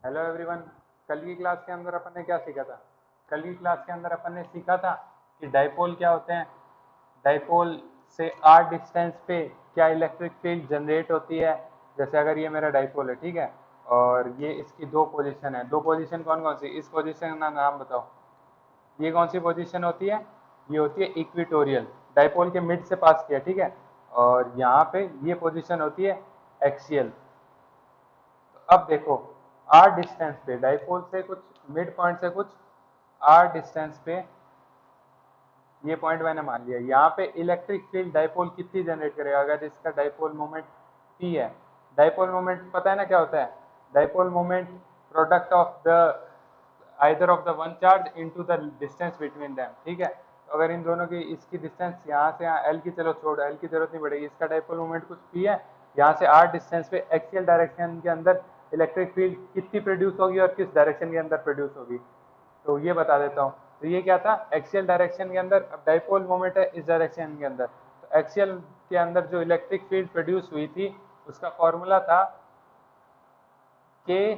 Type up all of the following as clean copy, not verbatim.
Hello everyone. कल की class के अंदर अपन ने क्या सीखा था? कल की क्लास के अंदर अपन ने सीखा था कि डाइपोल क्या होते हैं। डाइपोल से आर डिस्टेंस पे क्या इलेक्ट्रिक फील्ड जनरेट होती है। जैसे अगर ये मेरा डाइपोल है, ठीक है, और ये इसकी दो पोजीशन है। दो पोजीशन कौन कौन सी? इस पोजीशन का नाम बताओ। ये कौन सी पोजीशन होती है? ये होती है इक्विटोरियल। डाइपोल के मिड से पास किया, ठीक है। और यहाँ पे ये पोजीशन होती है एक्सियल। अब देखो, आर डिस्टेंस पे डाइपोल से कुछ मिड पॉइंट से कुछ आर डिस्टेंस पे ये पॉइंट मैंने मान लिया। यहाँ पे इलेक्ट्रिक फील्ड डाइपोल कितनी जनरेट करेगा? अगर इसका डाइपोल मोमेंट p है। डाइपोल मोमेंट पता है ना क्या होता है? Dipole moment product of the either of the one charge into the distance between them, ठीक है। तो अगर इन दोनों की इसकी डिस्टेंस यहाँ से यहाँ एल की, चलो छोड़, एल की जरूरत नहीं पड़ेगी। इसका डाइपोल मोमेंट कुछ p है। यहाँ से आर डिस्टेंस पे एक्सियल डायरेक्शन के अंदर इलेक्ट्रिक फील्ड कितनी प्रोड्यूस होगी और किस डायरेक्शन के अंदर प्रोड्यूस होगी, तो ये बता देता हूँ। तो ये क्या था? एक्सियल डायरेक्शन के अंदर। अब डाइपोल मोमेंट है इस डायरेक्शन के अंदर, तो एक्सियल के अंदर जो इलेक्ट्रिक फील्ड प्रोड्यूस हुई थी उसका फॉर्मूला था के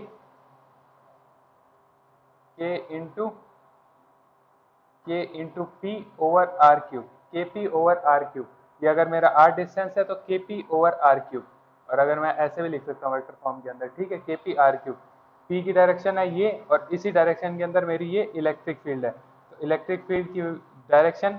K into P over R cube. K P over R cube. ये अगर मेरा आर डिस्टेंस है तो के पी ओवर आर क्यूब। और अगर मैं ऐसे भी लिख सकता हूँ वेक्टर फॉर्म के अंदर, ठीक है, के पी आर क्यूब। पी की डायरेक्शन है ये और इसी डायरेक्शन के अंदर मेरी ये इलेक्ट्रिक फील्ड है। तो इलेक्ट्रिक फील्ड की डायरेक्शन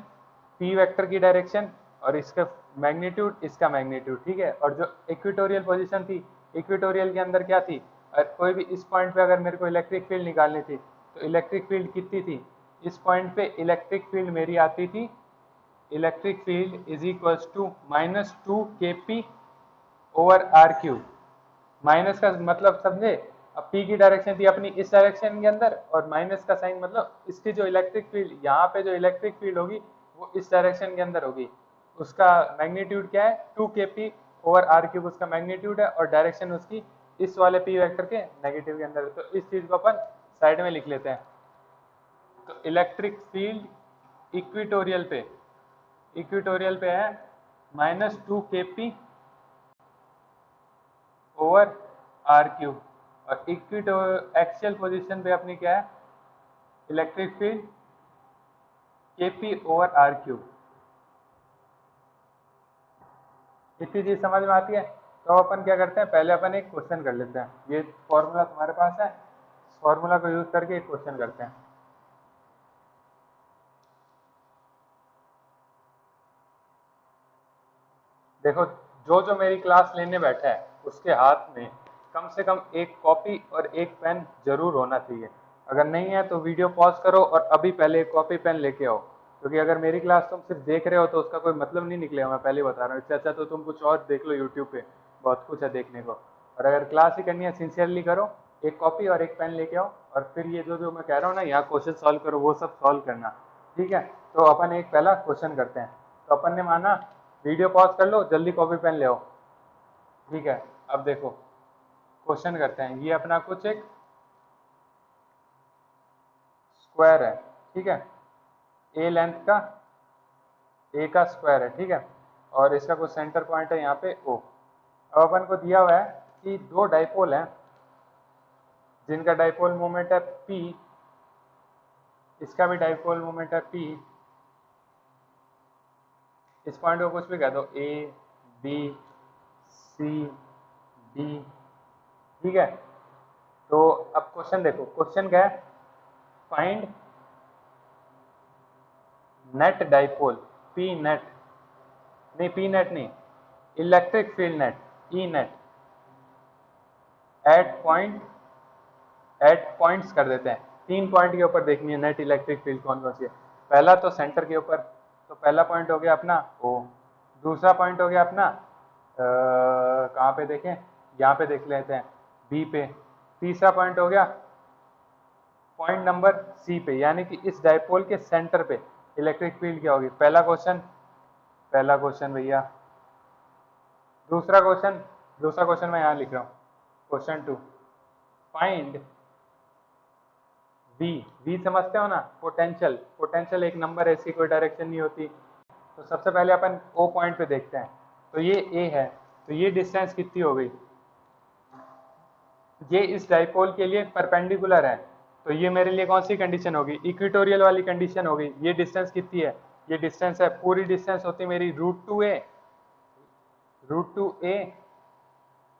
पी वेक्टर की डायरेक्शन और इसका मैग्नीट्यूड, इसका मैग्नीट्यूड, ठीक है। और जो इक्वेटोरियल पोजीशन थी, इक्वेटोरियल के अंदर क्या थी? कोई भी इस पॉइंट पे अगर मेरे को इलेक्ट्रिक फील्ड निकालनी थी तो इलेक्ट्रिक फील्ड कितनी थी? इस पॉइंट पे इलेक्ट्रिक फील्ड मेरी आती थी, electric field is equals to -2 kp over R cube. Minus का मतलब समझे? अब पी की डायरेक्शन थी अपनी इस डायरेक्शन के अंदर और माइनस का साइन मतलब इसकी जो इलेक्ट्रिक फील्ड, यहाँ पे जो इलेक्ट्रिक फील्ड होगी वो इस डायरेक्शन के अंदर होगी। उसका मैग्नीट्यूड क्या है? 2 kp ओवर आर क्यूब उसका मैग्नीट्यूड है और डायरेक्शन उसकी इस वाले पी वेक्टर के नेगेटिव के अंदर। तो इस चीज को अपन साइड में लिख लेते हैं। तो इलेक्ट्रिक फील्ड इक्विटोरियल पे है -2 kp ओवर आर क्यूब। और इक्विटो एक्सियल पोजीशन पे अपनी क्या है? Electric field kp over R cube. इतनी चीज समझ में आती है? तो अपन क्या करते हैं, पहले अपन एक क्वेश्चन कर लेते हैं। ये फॉर्मूला तुम्हारे पास है, फॉर्मूला को यूज करके एक क्वेश्चन करते हैं। देखो, जो जो मेरी क्लास लेने बैठा है उसके हाथ में कम से कम एक कॉपी और एक पेन जरूर होना चाहिए। अगर नहीं है तो वीडियो पॉज करो और अभी पहले एक कॉपी पेन लेके आओ, क्योंकि अगर मेरी क्लास तुम सिर्फ देख रहे हो तो उसका कोई मतलब नहीं निकलेगा। मैं पहले बता रहा हूँ, इससे अच्छा तो तुम कुछ और देख लो यूट्यूब पे, बहुत कुछ है देखने को। और अगर क्लास ही करनी है सिंसियरली करो, एक कॉपी और एक पेन लेके आओ और फिर ये जो जो मैं कह रहा हूँ ना, यहाँ क्वेश्चन सॉल्व करो, वो सब सॉल्व करना, ठीक है। तो अपन एक पहला क्वेश्चन करते हैं। तो अपन ने माना, वीडियो पॉज कर लो, जल्दी कॉपी पेन ले आओ, ठीक है। अब देखो क्वेश्चन करते हैं। ये अपना कुछ एक स्क्वायर है, ठीक है, ए लेंथ का, ए का स्क्वायर है, ठीक है। और इसका कुछ सेंटर पॉइंट है यहाँ पे ओ। अब अपन को दिया हुआ है कि दो डाइपोल हैं जिनका डाइपोल मोमेंट है पी, इसका भी डाइपोल मोमेंट है पी। इस पॉइंट को कुछ भी कह दो, ए बी सी डी, ठीक है। तो अब क्वेश्चन देखो, क्वेश्चन क्या है? Find net dipole, P net, नहीं पी नेट नहीं, electric field net, E net at point, at points कर देते हैं। 3 पॉइंट के ऊपर देखनी है नेट इलेक्ट्रिक फील्ड कौन कौन सी है। पहला तो सेंटर के ऊपर, तो पहला पॉइंट हो गया अपना ओ। दूसरा पॉइंट हो गया अपना कहाँ पे देखें, यहाँ पे देख लेते हैं, बी पे। तीसरा पॉइंट हो गया पॉइंट नंबर सी पे, यानी कि इस डाइपोल के सेंटर पे इलेक्ट्रिक फील्ड क्या होगी। पहला क्वेश्चन, पहला क्वेश्चन भैया। दूसरा क्वेश्चन मैं यहाँ लिख रहा हूँ, क्वेश्चन 2। फाइंड वी, वी समझते हो ना, पोटेंशियल। पोटेंशियल एक नंबर है, इसकी कोई डायरेक्शन नहीं होती। तो सबसे पहले अपन ओ पॉइंट पे देखते हैं। तो ये ए है, तो ये डिस्टेंस कितनी हो गई? ये इस डाइपोल के लिए परपेंडिकुलर है, तो ये मेरे लिए कौन सी कंडीशन होगी, इक्वेटोरियल वाली कंडीशन होगी। ये डिस्टेंस कितनी है, ये डिस्टेंस है, पूरी डिस्टेंस होती है मेरी √2a,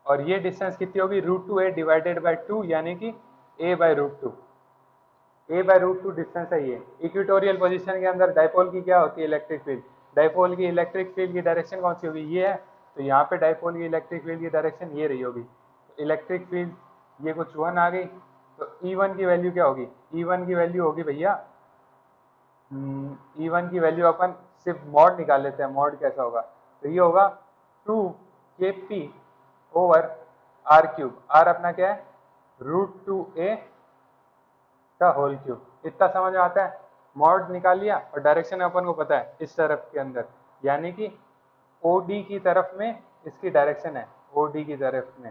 और ये डिस्टेंस कितनी होगी √2a डिवाइडेड बाई 2, यानी कि a/√2। a/√2 डिस्टेंस है ये। इक्वेटोरियल पोजीशन के अंदर डाइपोल की क्या होती है, इलेक्ट्रिक फील्ड। डाइपोल की इलेक्ट्रिक फील्ड की डायरेक्शन कौन सी होगी, ये है, तो यहाँ पे डाइपोल की इलेक्ट्रिक फील्ड की डायरेक्शन ये रही होगी। तो इलेक्ट्रिक फील्ड ये कुछ 1 आ गई, तो E1 की वैल्यू क्या होगी, E1 की वैल्यू होगी भैया, E1 की वैल्यू अपन सिर्फ मॉड निकाल लेते हैं, मॉड कैसा होगा, तो ये होगा 2kp/r³। r अपना क्या है, √2a का होल क्यूब। इतना समझ में आता है। मॉड निकाल लिया और डायरेक्शन अपन को पता है इस तरफ के अंदर, यानी कि OD की तरफ में इसकी डायरेक्शन है, OD की तरफ में,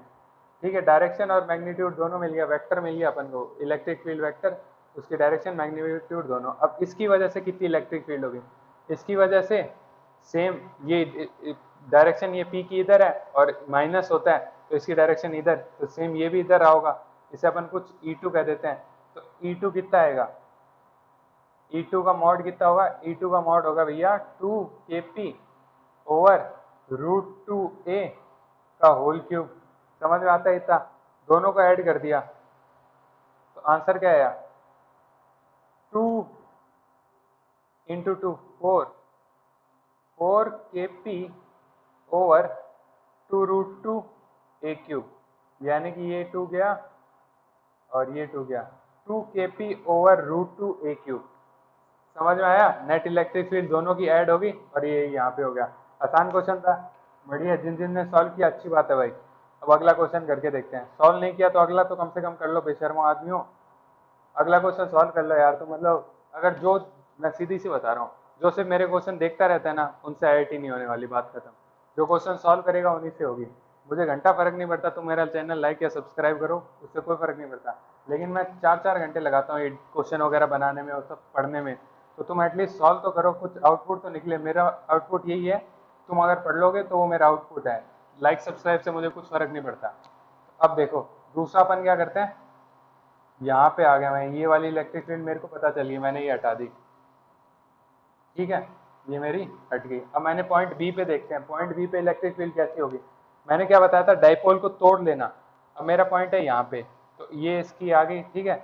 ठीक है। डायरेक्शन और मैग्नीट्यूड दोनों मिल गया, वेक्टर मिल गया अपन को, इलेक्ट्रिक फील्ड वेक्टर, उसकी डायरेक्शन मैग्नीट्यूड दोनों। अब इसकी वजह से कितनी इलेक्ट्रिक फील्ड होगी, इसकी वजह से सेम ये डायरेक्शन, ये P की इधर है और माइनस होता है, तो इसकी डायरेक्शन इधर, तो सेम ये भी इधर रहा होगा, इसे अपन कुछ E2 कह देते हैं। तो E2 कितना आएगा, E2 का मॉड कितना होगा, E2 का मॉड होगा भैया 2kp/√2a का होल क्यूब। समझ में आता है इतना, दोनों को ऐड कर दिया तो आंसर क्या आया, 2 × 2 4kp/2√2a³, यानी कि ये 2 गया और ये 2 गया, 2kp/√2a³। समझ में आया, नेट इलेक्ट्रिक फील्ड दोनों की ऐड होगी और ये यहाँ पे हो गया। आसान क्वेश्चन था, बढ़िया, जिन जिन ने सॉल्व किया अच्छी बात है भाई। अब अगला क्वेश्चन करके देखते हैं, सॉल्व नहीं किया तो अगला तो कम से कम कर लो बेशर्मो आदमियों, अगला क्वेश्चन सॉल्व कर लो यार। तो मतलब अगर जो, मैं सीधी सी बता रहा हूँ, जो सिर्फ मेरे क्वेश्चन देखता रहता है ना, उनसे IIT नहीं होने वाली, बात खत्म। जो क्वेश्चन सॉल्व करेगा उन्हीं से होगी। मुझे घंटा फर्क नहीं पड़ता, तुम मेरा चैनल लाइक या सब्सक्राइब करो, उससे कोई फर्क नहीं पड़ता, लेकिन मैं 4-4 घंटे लगाता हूँ ये क्वेश्चन वगैरह बनाने में और सब पढ़ने में, तो तुम एटलीस्ट सॉल्व तो करो, कुछ आउटपुट तो निकले। मेरा आउटपुट यही है, तुम अगर पढ़ लोगे तो वो मेरा आउटपुट है। लाइक सब्सक्राइब से मुझे कुछ फर्क नहीं पड़ता। अब देखो दूसरा अपन क्या करते हैं, यहाँ पे आ गया मैं, ये वाली इलेक्ट्रिक फील्ड मेरे को पता चली, मैंने ये हटा दी, ठीक है, ये मेरी हट गई। अब मैंने पॉइंट बी पे देखते हैं, पॉइंट बी पे इलेक्ट्रिक फील्ड कैसी होगी। मैंने क्या बताया था, डाइपोल को तोड़ लेना। अब मेरा पॉइंट है यहाँ पे, तो ये इसकी आ गई, ठीक है।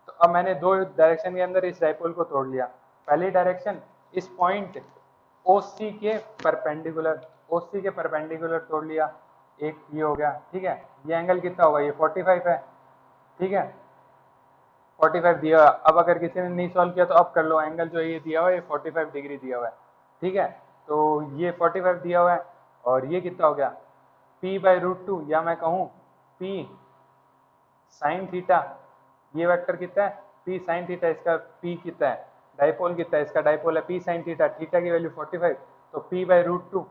तो अब मैंने दो डायरेक्शन के अंदर इस डाइपोल को तोड़ लिया। पहली डायरेक्शन इस पॉइंट OC के परपेंडिकुलर तोड़ लिया, एक ये हो गया, ठीक है। ये एंगल कितना होगा, ये 45 है, ठीक है, 45 दिया। अब अगर किसी ने नहीं सॉल्व किया तो अब कर लो, एंगल जो ये दिया हुआ है ये 45 डिग्री दिया हुआ है, ठीक है। तो ये 45 दिया हुआ है, और ये कितना हो गया, P/√2, या मैं कहूँ P sin थीटा। ये वेक्टर कितना है, P sin थीटा, इसका P कितना है, डाइपोल कितना है, इसका डाइपोल है P sin थीटा, थीटा की वैल्यू 45, तो P/√2,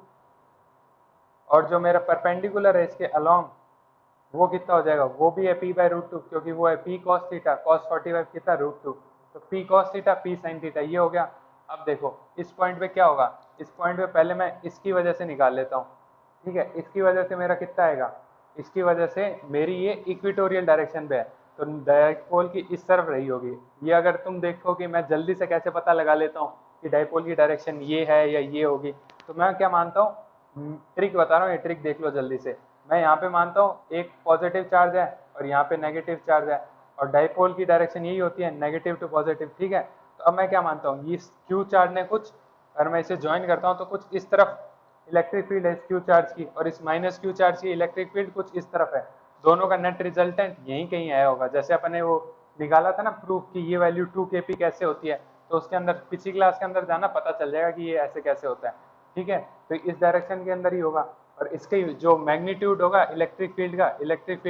और जो मेरा परपेंडिकुलर है इसके अलोंग वो कितना हो जाएगा, वो भी है P/√2, क्योंकि वो है P cos थीटा, cos 45 कितना √2, तो P cos theta P sin theta, ये हो गया। अब देखो इस पॉइंट पे क्या होगा, इस पॉइंट पे पहले मैं इसकी वजह से निकाल लेता हूँ, ठीक है। इसकी वजह से मेरा कितना आएगा, इसकी वजह से मेरी ये इक्वेटोरियल डायरेक्शन पे है, तो डाइपोल की इस तरफ रही होगी। ये अगर तुम देखो कि मैं जल्दी से कैसे पता लगा लेता हूँ कि डाइपोल की डायरेक्शन ये है या ये होगी, तो मैं क्या मानता हूँ, ट्रिक बता रहा हूँ, ये ट्रिक देख लो जल्दी से। मैं यहाँ पे मानता हूँ एक पॉजिटिव चार्ज है और यहाँ पे नेगेटिव चार्ज है, और डाइपोल की डायरेक्शन यही होती है, नेगेटिव टू पॉजिटिव, ठीक है। तो अब मैं क्या मानता हूँ, ये क्यू चार्ज ने कुछ, अगर मैं इसे ज्वाइन करता हूँ तो कुछ इस तरफ इलेक्ट्रिक फील्ड है इस क्यू चार्ज की, और इस माइनस क्यू चार्ज की इलेक्ट्रिक फील्ड कुछ इस तरफ है। दोनों का नेट रिजल्टेंट यहीं कहीं आया होगा। जैसे अपने वो निकाला था ना प्रूफ की ये वैल्यू 2kp कैसे होती है, तो उसके अंदर पिछली क्लास के अंदर जाना, पता चल जाएगा कि ये ऐसे कैसे होता है, ठीक है। तो इस डायरेक्शन के अंदर ही होगा, और इसके जो मैग्नीट्यूड होगा इलेक्ट्रिक फील्ड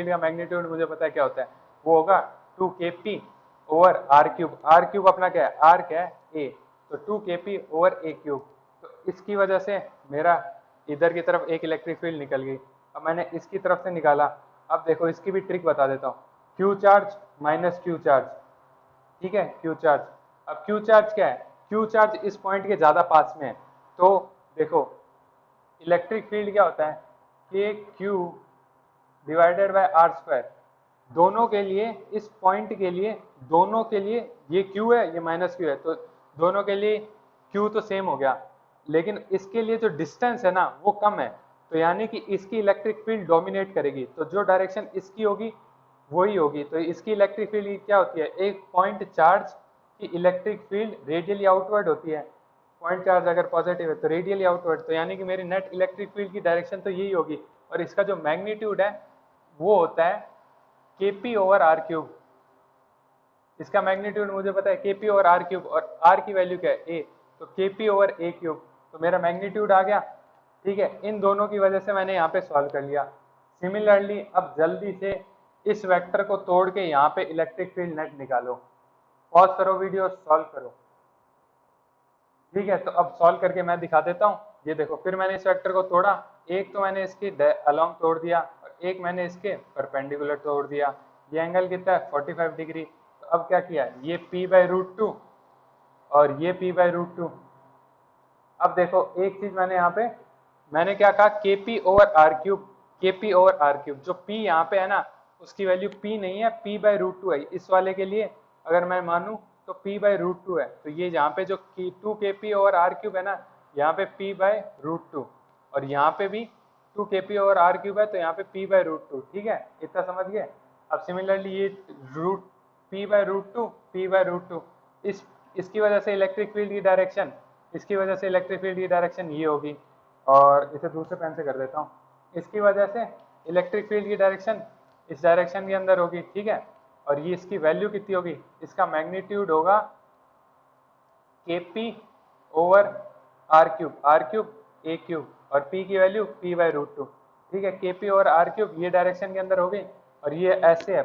का मैग्नीट्यूड मुझे पता है क्या होता है, वो होगा 2kp/r³। r³ अपना क्या है, r क्या है, a, तो 2kp/a³। तो इसकी वजह से मेरा इधर की तरफ एक इलेक्ट्रिक फील्ड निकल गई। अब मैंने इसकी तरफ से निकाला। अब देखो इसकी भी ट्रिक बता देता हूँ, Q charge minus Q charge, ठीक है, क्यू चार्ज। अब क्यू चार्ज क्या है, क्यू चार्ज इस पॉइंट के ज्यादा पास में है, तो देखो इलेक्ट्रिक फील्ड क्या होता है, k q/r², दोनों के लिए, इस पॉइंट के लिए, दोनों के लिए ये Q है, ये माइनस Q है, तो दोनों के लिए Q तो सेम हो गया, लेकिन इसके लिए जो डिस्टेंस है ना वो कम है, तो यानी कि इसकी इलेक्ट्रिक फील्ड डोमिनेट करेगी, तो जो डायरेक्शन इसकी होगी वही होगी। तो इसकी इलेक्ट्रिक फील्ड क्या होती है, एक पॉइंट चार्ज की इलेक्ट्रिक फील्ड रेडियली आउटवर्ड होती है। पॉइंट चार्ज अगर पॉजिटिव है तो रेडियली आउटवर्ड, तो यानी कि मेरी नेट इलेक्ट्रिक फील्ड की डायरेक्शन तो यही होगी, और इसका जो मैग्नीट्यूड है वो होता है Kp ओवर आर क्यूब। इसका मैग्नीट्यूड मुझे पता है Kp ओवर आर क्यूब, और आर की वैल्यू क्या है a, तो Kp ओवर a क्यूब, तो मेरा मैग्नीट्यूड आ गया। ठीक है, इन दोनों की वजह से मैंने यहाँ पे सॉल्व कर लिया। सिमिलरली अब जल्दी से इस वेक्टर को तोड़ के यहाँ पे इलेक्ट्रिक फील्ड नेट निकालो। पॉज करो वीडियो, सॉल्व करो। ठीक है, तो अब सॉल्व करके मैं दिखा देता हूँ। ये देखो, फिर मैंने इस वेक्टर को तोड़ा, एक तो मैंने इसके अलोंग तोड़ दिया और एक मैंने इसके परपेंडिकुलर तोड़ दिया। ये एंगल कितना है, 45 डिग्री। तो अब क्या किया, ये p/√2 और ये p/√2। अब देखो एक चीज मैंने यहाँ पे, मैंने क्या कहा, Kp over R cube, Kp over R cube. जो p यहाँ पे है ना उसकी वैल्यू p नहीं है, p/√2 है। इस वाले के लिए अगर मैं मानूं तो p/√2 है, तो ये यहाँ पे जो 2Kp ओवर आर क्यूब है ना, यहाँ पे p/√2, और यहाँ पे भी 2Kp ओवर आर क्यूब है, तो यहाँ पे p/√2। ठीक है, इतना समझ गए। अब सिमिलरली ये रूट p/√2 इसकी वजह से इलेक्ट्रिक फील्ड की डायरेक्शन, इसकी वजह से इलेक्ट्रिक फील्ड की डायरेक्शन ये होगी, और इसे दूसरे पेन से कर देता हूँ। इसकी वजह से इलेक्ट्रिक फील्ड की डायरेक्शन इस डायरेक्शन के अंदर होगी। ठीक है, और ये इसकी वैल्यू कितनी होगी, इसका मैग्नीट्यूड होगा Kp over R cube a cube, और p की वैल्यू p/√2। ठीक है, Kp ओवर आर क्यूब ये डायरेक्शन के अंदर हो गई, और ये ऐसे है।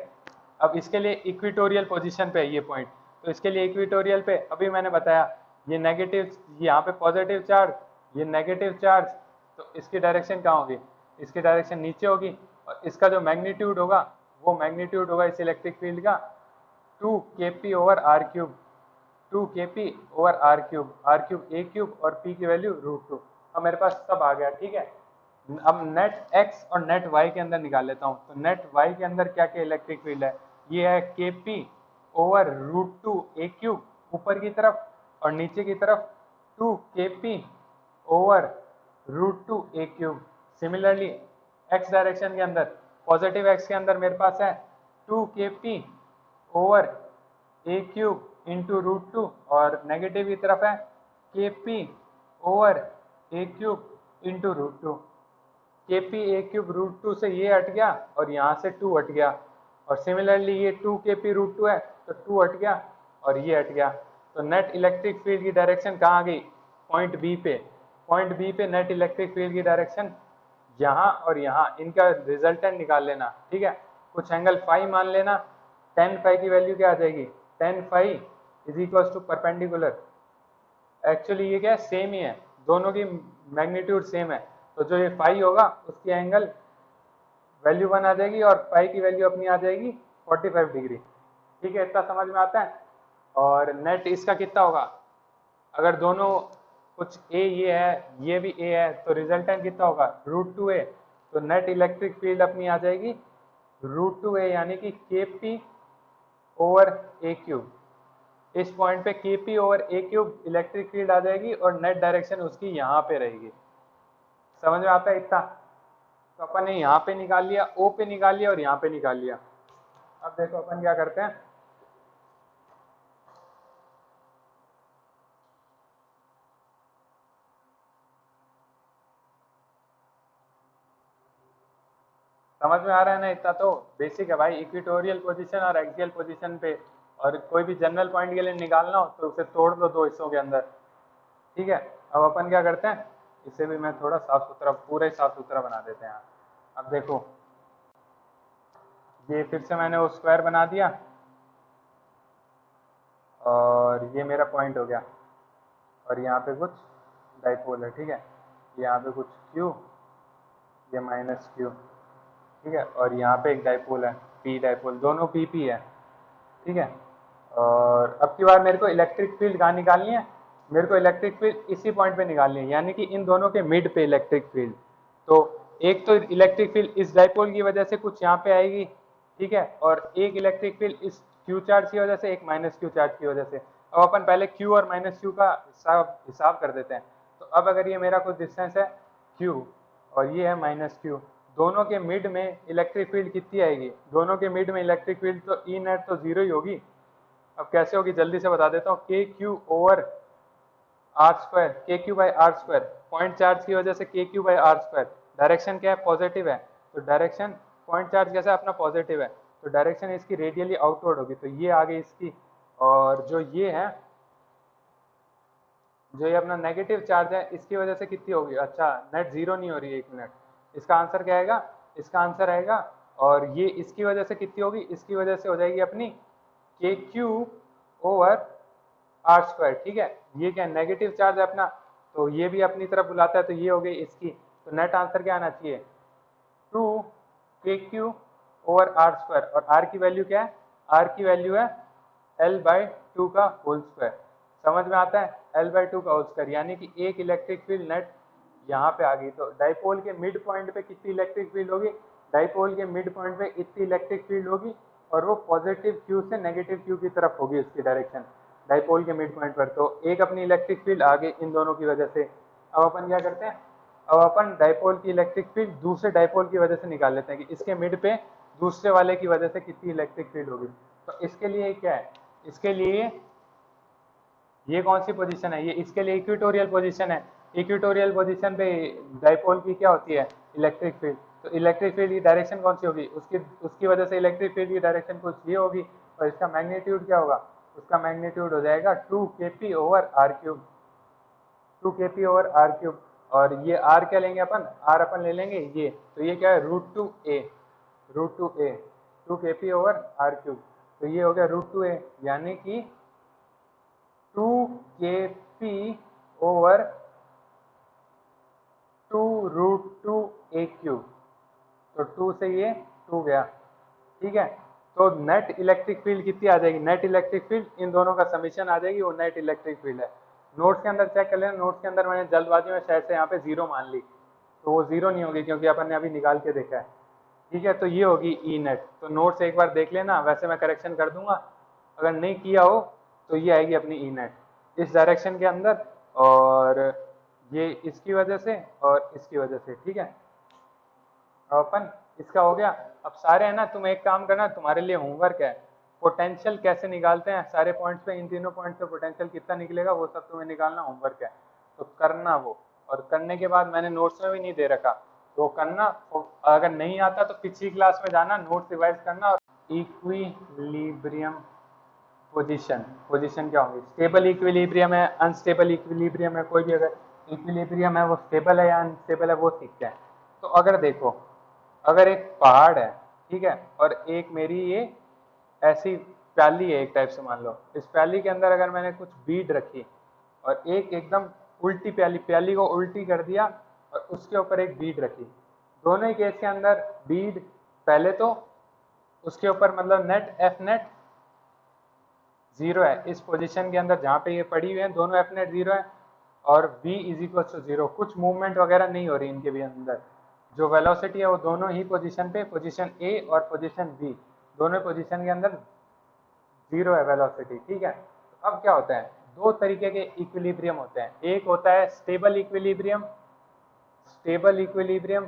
अब इसके लिए इक्विटोरियल पोजीशन पे है ये पॉइंट, तो इसके लिए इक्विटोरियल पे अभी मैंने बताया ये नेगेटिव, यहाँ पे पॉजिटिव चार्ज, ये नेगेटिव चार्ज, तो इसकी डायरेक्शन कहाँ होगी, इसकी डायरेक्शन नीचे होगी, और इसका जो मैग्नीट्यूड होगा वो मैग्नीट्यूड होगा इस इलेक्ट्रिक फील्ड का 2Kp over R cube, 2Kp over R cube a cube, और p की वैल्यू √2। अब मेरे पास सब आ गया। ठीक है, अब नेट x और नेट y के अंदर निकाल लेता हूँ। तो नेट y के अंदर क्या क्या इलेक्ट्रिक फील्ड है, ये है Kp ओवर √2 a क्यूब ऊपर की तरफ, और नीचे की तरफ 2Kp over √2 a cube. Similarly x direction के अंदर, पॉजिटिव x के अंदर मेरे पास है 2Kp over a cube into √2, और नेगेटिव की तरफ है Kp over a cube into √2। Kp a cube √2 से ये हट गया, और यहाँ से 2 हट गया, और सिमिलरली ये 2Kp √2 है, तो 2 हट गया और ये हट गया। तो नेट इलेक्ट्रिक फील्ड की डायरेक्शन कहाँ आ गई, पॉइंट बी पे। पॉइंट बी पे नेट इलेक्ट्रिक फील्ड की डायरेक्शन यहाँ और यहाँ, इनका रिजल्टेंट निकाल लेना। ठीक है, कुछ एंगल फाई मान लेना, tan फाई की वैल्यू क्या आ जाएगी, tan phi is equal to perpendicular. Actually ये क्या है, सेम ही है, दोनों की मैग्नीट्यूड सेम है, तो जो ये फाई होगा उसकी एंगल वैल्यू 1 आ जाएगी, और फाई की वैल्यू अपनी आ जाएगी 45 डिग्री। ठीक है, इतना समझ में आता है। और नेट इसका कितना होगा, अगर दोनों कुछ a ये है, ये भी a है, तो रिजल्टेंट कितना होगा √2a। तो नेट इलेक्ट्रिक फील्ड अपनी आ जाएगी √2a, यानी कि Kp ओवर a क्यूब। इस पॉइंट पे Kp over a cube electric field आ जाएगी, और नेट डायरेक्शन उसकी यहाँ पे रहेगी। समझ में आता है इतना। तो अपन ने यहाँ पे निकाल लिया, O पे निकाल लिया, और यहाँ पे निकाल लिया। अब देखो अपन क्या करते हैं, समझ में आ रहा है ना इतना। तो बेसिक है भाई, इक्विटोरियल पोजीशन और एक्सियल पोजीशन पे, और कोई भी जनरल पॉइंट के लिए निकालना हो तो उसे तोड़ दो दो हिस्सों के अंदर। ठीक है, अब अपन क्या करते हैं, इसे भी मैं थोड़ा साफ सुथरा, पूरा ही साफ सुथरा बना देते हैं। अब देखो, ये फिर से मैंने वो स्क्वायर बना दिया, और ये मेरा पॉइंट हो गया, और यहाँ पे कुछ डाइपोल है। ठीक है, यहाँ पे कुछ Q, ये माइनस Q। ठीक है, और यहाँ पे एक डाइपोल है P डाइपोल, दोनों PP है। ठीक है, और अब की बार मेरे को इलेक्ट्रिक फील्ड कहाँ निकालनी है, मेरे को इलेक्ट्रिक फील्ड इसी पॉइंट पे निकालनी है, यानी कि इन दोनों के मिड पे इलेक्ट्रिक फील्ड। तो एक तो इलेक्ट्रिक फील्ड इस डाइपोल की वजह से कुछ यहाँ पे आएगी, ठीक है, और एक इलेक्ट्रिक फील्ड इस क्यू चार्ज की वजह से, एक माइनस क्यू चार्ज की वजह से। अब अपन पहले क्यू और माइनस क्यू का हिसाब कर देते हैं। तो अब अगर ये मेरा कुछ डिस्टेंस है क्यू और ये है माइनस क्यू, दोनों के मिड में इलेक्ट्रिक फील्ड कितनी आएगी? दोनों के मिड में इलेक्ट्रिक फील्ड तो ई नेट तो जीरो ही होगी। अब कैसे होगी जल्दी से बता देता हूँ, K Q over R square, K Q by R square, point charge की वजह से K Q by R square, direction क्या है? पॉजिटिव है, तो डायरेक्शन पॉइंट चार्ज कैसा है? अपना पॉजिटिव है, तो डायरेक्शन इसकी रेडियली आउटवर्ड होगी, तो ये आ गई इसकी। और जो ये है, जो ये अपना नेगेटिव चार्ज है, इसकी वजह से कितनी होगी? अच्छा, नेट जीरो नहीं हो रही है, एक मिनट, इसका आंसर क्या आएगा? इसका आंसर आएगा, और ये इसकी वजह से कितनी होगी? इसकी वजह से हो जाएगी अपनी के क्यू ओवर आर स्क्वायर, ठीक है। ये क्या नेगेटिव चार्ज है अपना, तो ये भी अपनी तरफ बुलाता है, तो ये हो गई इसकी। तो नेट आंसर क्या आना चाहिए? 2 KQ ओवर आर स्क्वायर, और आर की वैल्यू क्या है? आर की वैल्यू है L/2 का होल स्क्वायर। समझ में आता है? L/2 का होल स्क्वायर, यानी कि एक इलेक्ट्रिक फील्ड नेट यहाँ पे आ गई। तो डाइपोल के मिड पॉइंट पे कितनी इलेक्ट्रिक फील्ड होगी? डाइपोल के मिड पॉइंट पे इतनी इलेक्ट्रिक फील्ड होगी, और वो पॉजिटिव क्यू से नेगेटिव क्यू की तरफ होगी उसकी डायरेक्शन, डाइपोल के मिड पॉइंट पर। तो एक अपनी इलेक्ट्रिक फील्ड आ गई इन दोनों की वजह से। अब अपन क्या करते हैं, अब अपन डाइपोल की इलेक्ट्रिक फील्ड दूसरे डाइपोल की वजह से निकाल लेते हैं कि इसके मिड पे दूसरे वाले की वजह से कितनी इलेक्ट्रिक फील्ड होगी। तो इसके लिए क्या है? इसके लिए ये कौन सी पोजीशन है? ये इसके लिए इक्वेटोरियल पोजीशन है। इक्वेटोरियल पोजीशन पे डाइपोल की क्या होती है? Electric field. तो इलेक्ट्रिक फील्ड की डायरेक्शन कौन सी होगी? उसकी उसकी वजह से इलेक्ट्रिक फील्ड की डायरेक्शन कुछ ये होगी, और इसका मैग्नीट्यूड क्या होगा? उसका मैग्नीट्यूड हो जाएगा 2kp over R cube, 2kp over R cube. और ये आर क्या लेंगे अपन? आर अपन ले लेंगे ये, तो ये क्या है? √2a, √2a, 2kp over R cube. तो ये हो गया √2a, यानी कि 2kp ओवर 2√2a क्यूब। तो 2 से ये 2 गया, ठीक है। तो नेट इलेक्ट्रिक फील्ड कितनी आ जाएगी? नेट इलेक्ट्रिक फील्ड इन दोनों का समीशन आ जाएगी, वो नेट इलेक्ट्रिक फील्ड है। नोट्स के अंदर चेक कर लेना, नोट्स के अंदर मैंने जल्दबाजी में शायद से यहाँ पे जीरो मान ली, तो वो जीरो नहीं होगी क्योंकि अपन ने अभी निकाल के देखा है, ठीक है। तो ये होगी ई नेट। तो नोट्स एक बार देख लेना, वैसे मैं करेक्शन कर दूंगा, अगर नहीं किया हो तो ये आएगी अपनी ई नेट इस डायरेक्शन के अंदर, और ये इसकी वजह से और इसकी वजह से, ठीक है। अपन इसका हो गया। अब सारे है ना, तुम एक काम करना, तुम्हारे लिए होमवर्क है, पोटेंशियल कैसे निकालते हैं सारे पॉइंट्स पे, इन तीनों पॉइंट्स पे पोटेंशियल कितना निकलेगा वो सब तुम्हें निकालना होमवर्क है, तो करना वो। और करने के बाद मैंने नोट्स में भी नहीं दे रखा, तो करना। अगर नहीं आता तो पिछली क्लास में जाना, नोट्स रिवाइज करना। और इक्विलिब्रियम पोजीशन, पोजीशन क्या होगी? स्टेबल इक्विलिब्रियम है, अनस्टेबल इक्विलिब्रियम है, कोई भी अगर इक्विलिब्रियम है वो स्टेबल है या अनस्टेबल है वो सीखते हैं। तो अगर देखो, अगर एक पहाड़ है, ठीक है, और एक मेरी ये ऐसी प्याली है एक टाइप से, मान लो इस प्याली के अंदर अगर मैंने कुछ बीड रखी, और एक एकदम उल्टी प्याली, प्याली को उल्टी कर दिया और उसके ऊपर एक बीड रखी, दोनों ही केस के अंदर बीड पहले तो उसके ऊपर मतलब नेट एफ नेट जीरो है इस पोजीशन के अंदर जहाँ पे ये पड़ी हुई है, दोनों एफ नेट जीरो है, और v is equal to zero, कुछ मूवमेंट वगैरह नहीं हो रही इनके भी अंदर। जो वेलोसिटी है वो दोनों ही पोजीशन पे, पोजीशन ए और पोजीशन बी, दोनों पोजीशन के अंदर जीरो है वेलोसिटी, ठीक है। तो अब क्या होता है, दो तरीके के इक्विलिब्रियम होते हैं, एक होता है स्टेबल इक्विलिब्रियम, स्टेबल इक्विलिब्रियम,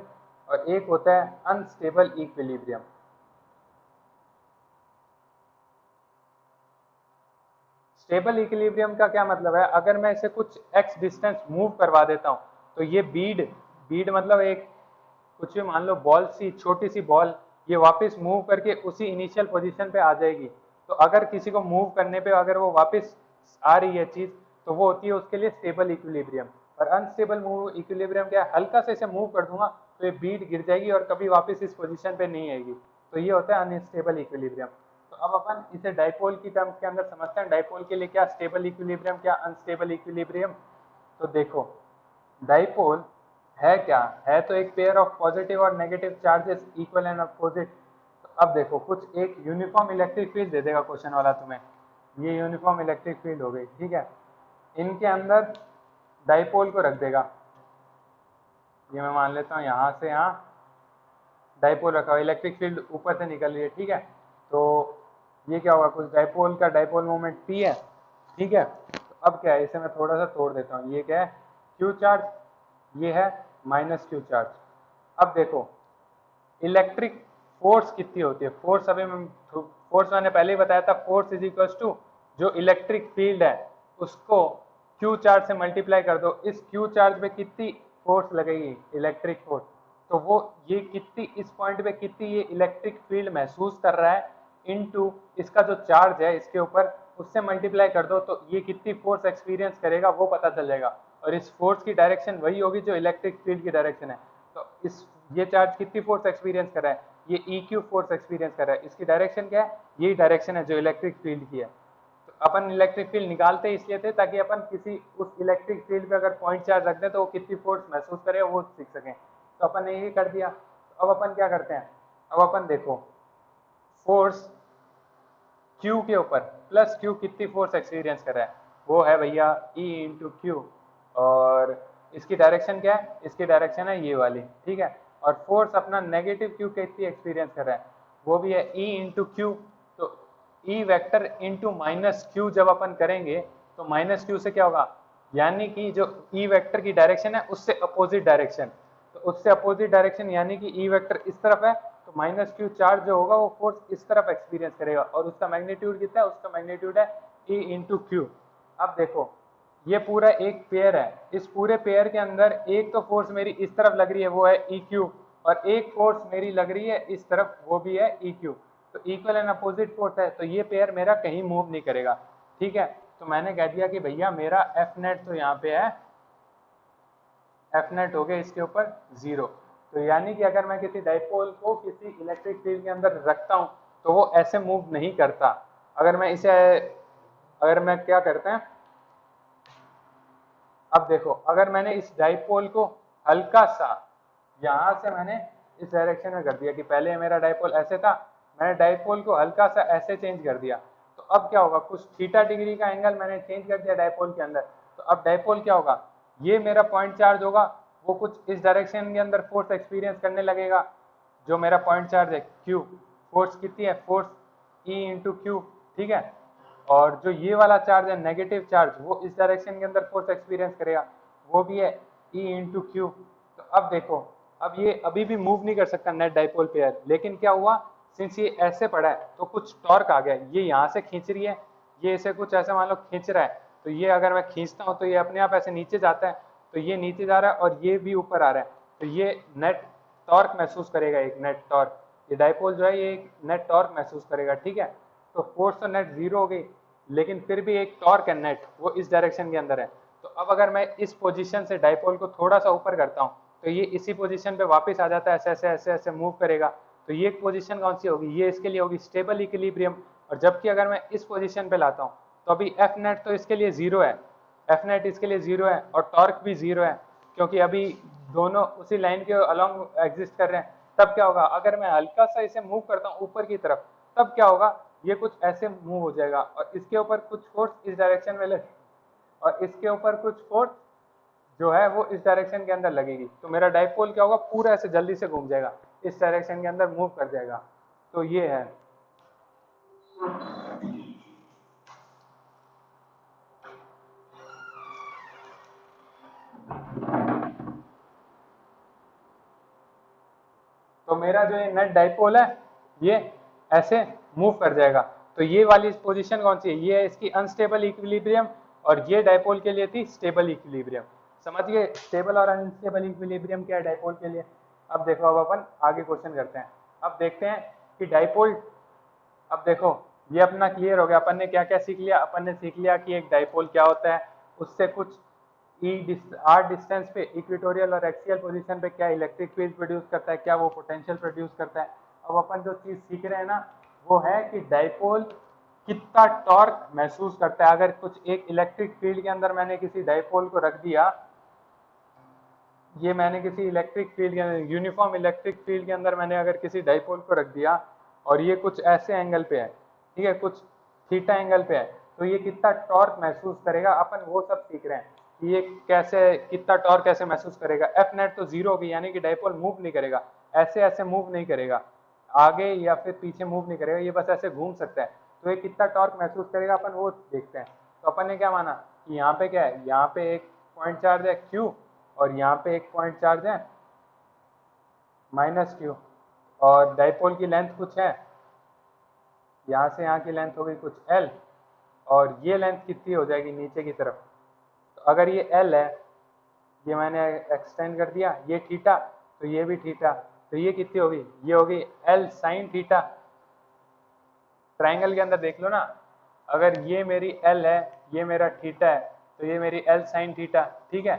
और एक होता है अनस्टेबल इक्विलिब्रियम। स्टेबल इक्विलिब्रियम का क्या मतलब है, अगर मैं इसे कुछ x डिस्टेंस मूव करवा देता हूँ, तो ये बीड, बीड मतलब एक कुछ भी मान लो बॉल सी, छोटी सी बॉल, ये वापस मूव करके उसी इनिशियल पोजीशन पे आ जाएगी। तो अगर किसी को मूव करने पे अगर वो वापस आ रही है चीज, तो वो होती है उसके लिए स्टेबल इक्विलिब्रियम। और अनस्टेबल मूव इक्विलिब्रियम क्या है, हल्का से इसे मूव कर दूंगा तो ये बीड गिर जाएगी और कभी वापस इस पोजीशन पे नहीं आएगी, तो ये होता है अनस्टेबल इक्विलिब्रियम। तो अब अपन इसे डाइपोल की टर्म्स के अंदर समझते हैं, डाइपोल के लिए क्या स्टेबल इक्विलिब्रियम, क्या अनस्टेबल इक्विलिब्रियम। तो देखो, डाइपोल है क्या है, तो एक पेयर ऑफ पॉजिटिव और negative charges equal and opposite. तो अब देखो, कुछ एक यूनिफॉर्म इलेक्ट्रिक फील्ड दे देगा क्वेश्चन वाला तुम्हें, ये यूनिफॉर्म इलेक्ट्रिक फील्ड हो गई, ठीक है। इनके अंदर डाइपोल को रख देगा, ये मैं मान लेता हूँ यहाँ से यहाँ डाइपोल रखा हुआ, इलेक्ट्रिक फील्ड ऊपर से निकल रही है, ठीक है। तो ये क्या होगा, कुछ डाइपोल का डाइपोल मोमेंट P है, ठीक है। तो अब क्या है, इसे मैं थोड़ा सा तोड़ देता हूँ। ये क्या है, Q चार्ज, ये है माइनस Q चार्ज। अब देखो इलेक्ट्रिक फोर्स कितनी होती है, फोर्स अभी मैं फोर्स मैंने पहले ही बताया था, फोर्स इज इक्वल टू जो इलेक्ट्रिक फील्ड है उसको Q चार्ज से मल्टीप्लाई कर दो। इस Q चार्ज पे कितनी फोर्स लगेगी, इलेक्ट्रिक फोर्स, तो वो ये कितनी, इस पॉइंट पे कितनी ये इलेक्ट्रिक फील्ड महसूस कर रहा है इनटू इसका जो चार्ज है इसके ऊपर, उससे मल्टीप्लाई कर दो, तो ये कितनी फोर्स एक्सपीरियंस करेगा वो पता चल जाएगा। और इस फोर्स की डायरेक्शन वही होगी जो इलेक्ट्रिक फील्ड की डायरेक्शन है। तो इस ये चार्ज कितनी फोर्स एक्सपीरियंस कर रहा है, ये EQ फोर्स एक्सपीरियंस कर रहा है। इसकी डायरेक्शन क्या है, यही डायरेक्शन है जो इलेक्ट्रिक फील्ड की है। तो अपन इलेक्ट्रिक फील्ड निकालते इसलिए थे ताकि अपन किसी उस इलेक्ट्रिक फील्ड पे अगर पॉइंट चार्ज रख दें तो वो कितनी फोर्स महसूस करे वो सीख सकें। तो अपन ने यही कर दिया। तो अब अपन क्या करते हैं, अब अपन देखो फोर्स Q के ऊपर प्लस Q कितनी फोर्स एक्सपीरियंस कर रहा है, वो है भैया E इंटू क्यू। और इसकी डायरेक्शन क्या है, इसकी डायरेक्शन है ये वाली, ठीक है। और फोर्स अपना नेगेटिव Q कितनी एक्सपीरियंस कर रहा है, वो भी है E इंटू क्यू। तो E vector into minus Q जब अपन करेंगे तो माइनस क्यू से क्या होगा, यानी कि जो E वेक्टर की डायरेक्शन है उससे अपोजिट डायरेक्शन, तो उससे अपोजिट डायरेक्शन यानी कि E वेक्टर इस तरफ है, तो माइनस क्यू चार्ज जो होगा वो फोर्स इस तरफ एक्सपीरियंस करेगा। और उसका मैग्नीट्यूड कितना है, उसका मैग्नीट्यूड है E इंटू क्यू। अब देखो ये पूरा एक पेयर है, इस पूरे पेयर के अंदर एक तो फोर्स मेरी इस तरफ लग रही है वो है EQ, और एक फोर्स मेरी लग रही है इस तरफ वो भी है EQ। तो इक्वल एंड अपोजिट फोर्स है, तो ये पेयर मेरा कहीं मूव नहीं करेगा, ठीक है। तो मैंने कह दिया कि भैया मेरा F नेट तो यहाँ पे है, F नेट हो गया इसके ऊपर 0। तो यानी कि अगर मैं किसी डाइपोल को किसी इलेक्ट्रिक फील्ड के अंदर रखता हूँ तो वो ऐसे मूव नहीं करता। अगर मैं इसे, अगर मैं क्या करते हैं, अब देखो अगर मैंने इस डाइपोल को हल्का सा यहां से मैंने इस डायरेक्शन में कर दिया कि पहले मेरा डाइपोल ऐसे था, मैंने डाइपोल को हल्का सा ऐसे चेंज कर दिया, तो अब क्या होगा, कुछ थीटा डिग्री का एंगल मैंने चेंज कर दिया डाइपोल के अंदर। तो अब डाइपोल क्या होगा, ये मेरा पॉइंट चार्ज होगा, वो कुछ इस डायरेक्शन के अंदर फोर्स एक्सपीरियंस करने लगेगा, जो मेरा पॉइंट चार्ज है Q, फोर्स कितनी है, फोर्स E इंटू क्यू, ठीक है। और जो ये वाला चार्ज है नेगेटिव चार्ज, वो इस डायरेक्शन के अंदर फोर्स एक्सपीरियंस करेगा, वो भी है E इंटू क्यू। तो अब देखो अब ये अभी भी मूव नहीं कर सकता नेट डाइपोल पेयर, लेकिन क्या हुआ, सिंस ये ऐसे पड़ा है तो कुछ टॉर्क आ गया, ये यहाँ से खींच रही है, ये इसे कुछ ऐसे मान लो खींच रहा है, तो ये अगर मैं खींचता हूँ तो ये अपने आप ऐसे नीचे जाता है, तो ये नीचे जा रहा है और ये भी ऊपर आ रहा है, तो ये नेट टॉर्क महसूस करेगा, एक नेट टॉर्क, ये डाइपोल जो है ये एक नेट टॉर्क महसूस करेगा, ठीक है। तो फोर्स तो नेट 0 हो गई, लेकिन फिर भी एक टॉर्क है नेट, वो इस डायरेक्शन के अंदर है। तो अब अगर मैं इस पोजीशन से डाइपोल को थोड़ा सा ऊपर करता हूँ तो ये इसी पोजीशन पे वापस आ जाता है, ऐसे ऐसे ऐसे ऐसे मूव करेगा। तो ये पोजीशन कौन सी होगी, ये इसके लिए होगी स्टेबल इक्विलिब्रियम। और जबकि अगर मैं इस पोजीशन पे लाता हूँ तो अभी एफ नेट तो इसके लिए 0 है, एफ नेट इसके लिए 0 है और टॉर्क भी 0 है, क्योंकि अभी दोनों उसी लाइन के अलॉन्ग एग्जिस्ट कर रहे हैं। तब क्या होगा, अगर मैं हल्का सा इसे मूव करता हूँ ऊपर की तरफ, तब क्या होगा, ये कुछ ऐसे मूव हो जाएगा और इसके ऊपर कुछ फोर्स इस डायरेक्शन में लगे और इसके ऊपर कुछ फोर्स जो है वो इस डायरेक्शन के अंदर लगेगी। तो मेरा डाइपोल क्या होगा, पूरा ऐसे जल्दी से घूम जाएगा, इस डायरेक्शन के अंदर मूव कर जाएगा। तो ये है। तो मेरा जो ये नेट डाइपोल है ये ऐसे मूव कर जाएगा। तो ये वाली पोजीशन कौन सी है, ये है इसकी अनस्टेबल इक्विलिब्रियम, और ये डाइपोल के लिए थी स्टेबल इक्विलिब्रियम। समझिए स्टेबल और अनस्टेबल इक्विलिब्रियम क्या है डाइपोल के लिए। अब देखो अब अपन आगे क्वेश्चन करते हैं। अब देखते हैं कि डाइपोल, अब देखो ये अपना क्लियर हो गया, अपन ने क्या क्या सीख लिया, अपन ने सीख लिया कि एक डाइपोल क्या होता है, उससे कुछ आर डिस्टेंस पे इक्वेटोरियल और एक्सियल पोजीशन पे क्या इलेक्ट्रिक फील्ड प्रोड्यूस करता है, क्या वो पोटेंशियल प्रोड्यूस करता है। अब अपन जो चीज सीख रहे हैं ना वो है कि डाइपोल कितना टॉर्क महसूस करता है। अगर कुछ एक इलेक्ट्रिक फील्ड के अंदर मैंने किसी डाइपोल को रख दिया, ये मैंने किसी इलेक्ट्रिक फील्ड के अंदर, यूनिफॉर्म इलेक्ट्रिक फील्ड के अंदर मैंने अगर किसी डाइपोल को रख दिया और ये कुछ ऐसे एंगल पे है, ठीक है, कुछ थीटा एंगल पे है, तो ये कितना टॉर्क महसूस करेगा, अपन वो सब सीख रहे हैं कि ये कैसे, कितना टॉर्क कैसे महसूस करेगा। एफ नेट तो 0 होगी यानी कि डाइपोल मूव नहीं करेगा, ऐसे ऐसे मूव नहीं करेगा, आगे या फिर पीछे मूव नहीं करेगा, ये बस ऐसे घूम सकता है। तो ये कितना टॉर्क महसूस करेगा अपन वो देखते हैं। तो अपन ने क्या माना कि यहाँ पे क्या है, यहाँ पे एक पॉइंट चार्ज है Q और यहाँ पे एक पॉइंट चार्ज है -Q, और डाइपोल की लेंथ कुछ है, यहाँ से यहाँ की लेंथ हो गई कुछ L, और ये लेंथ कितनी हो जाएगी नीचे की तरफ। तो अगर ये L है, ये मैंने एक्सटेंड कर दिया, ये थीटा तो ये भी थीटा, तो ये कितनी होगी, ये होगी L sin थीटा। ट्राइंगल के अंदर देख लो ना, अगर ये मेरी L है, ये मेरा थीटा है, तो ये मेरी L sin थीटा, ठीक है।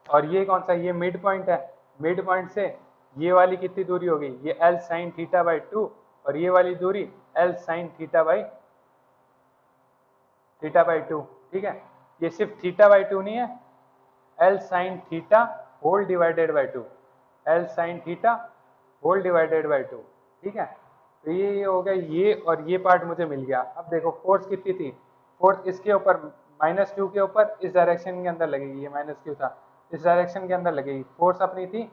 और ये कौन सा, ये मिड पॉइंट है, मिड पॉइंट से ये वाली कितनी दूरी होगी, ये L sin थीटा बाई 2, और ये वाली दूरी L sin थीटा बाई 2, ठीक है। ये सिर्फ थीटा बाई 2 नहीं है, L sin theta whole divided by 2, L sin theta whole divided by 2, ठीक है। तो ये हो गया ये, और ये पार्ट मुझे मिल गया। अब देखो फोर्स कितनी थी, फोर्स इसके ऊपर -Q के ऊपर इस डायरेक्शन के अंदर लगेगी, ये -Q था, इस डायरेक्शन के अंदर लगेगी। फोर्स अपनी थी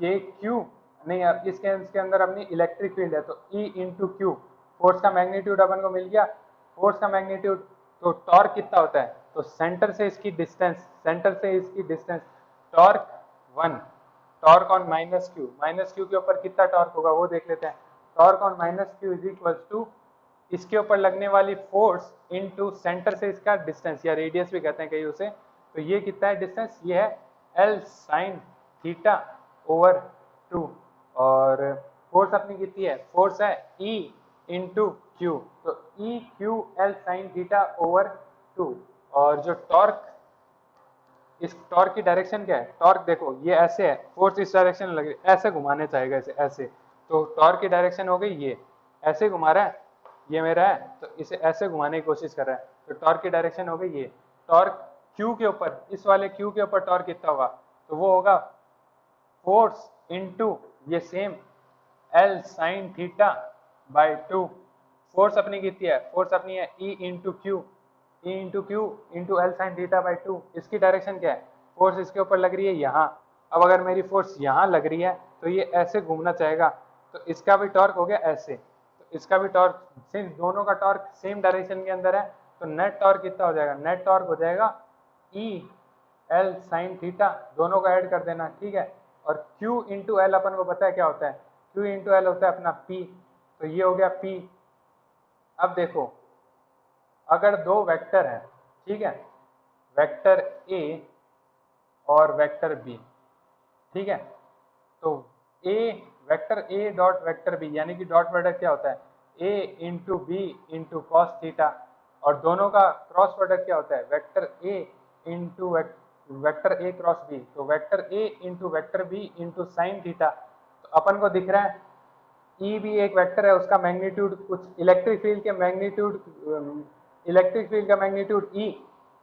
KQ, नहीं इसके अंदर अपनी इलेक्ट्रिक फील्ड है, तो E इंटू क्यू, फोर्स का मैग्नीट्यूड अपन को मिल गया। फोर्स का मैग्नीट्यूड, तो टॉर्क कितना होता है, तो सेंटर से इसकी distance, torque 1, torque on -Q के ऊपर कितना टॉर्क होगा वो देख लेते हैं। Torque on -Q is equal to इसके ऊपर लगने वाली फोर्स इनटू सेंटर से इसका डिस्टेंस, या रेडियस भी कहते हैं कहीं उसे। तो ये कितना है डिस्टेंस, ये है L sin थीटा ओवर 2, और फोर्स अपनी कितनी है, फोर्स है E इंटू क्यू, तो E Q L sin theta over 2, और जो टॉर्क, इस टॉर्क की डायरेक्शन क्या है, टॉर्क देखो ये ऐसे है, फोर्स इस डायरेक्शन में लग रही है, ऐसे घुमाने चाहेगा इसे ऐसे, तो टॉर्क की डायरेक्शन हो गई ये, ऐसे घुमा रहा है, ये मेरा है तो इसे ऐसे घुमाने की कोशिश कर रहा है, तो टॉर्क की डायरेक्शन हो गई ये। टॉर्क Q के ऊपर, इस वाले Q के ऊपर टॉर्क कितना होगा, तो वो होगा फोर्स इनटू ये same L sin theta by 2। Force अपनी कितनी है, फोर्स अपनी है E into Q, into L sin theta by 2। इसकी डायरेक्शन क्या है, फोर्स इसके ऊपर लग रही है यहाँ। अब अगर मेरी फोर्स यहाँ लग रही है तो ये ऐसे घूमना चाहेगा, तो इसका भी टॉर्क हो गया ऐसे, तो इसका भी टॉर्क, सिंस दोनों का टॉर्क सेम डायरेक्शन के अंदर है, तो नेट टॉर्क कितना हो जाएगा, नेट टॉर्क हो जाएगा E L sin थीटा, दोनों को ऐड कर देना, ठीक है। और Q इंटू एल अपन को पता है क्या होता है, Q इंटू एल होता है अपना P, तो ये हो गया P। अब देखो अगर दो वेक्टर हैं, ठीक है, वेक्टर A और वेक्टर B, ठीक है, तो vector A dot vector B, यानी कि डॉट प्रोडक्ट क्या होता है, A into B into cos theta, और दोनों का क्रॉस प्रोडक्ट क्या होता है, vector A into vector A cross B, तो vector A into vector B into sine theta. तो अपन को दिख रहा है E भी एक वेक्टर है, उसका मैग्नीट्यूड कुछ इलेक्ट्रिक फील्ड का मैग्नीट्यूड E,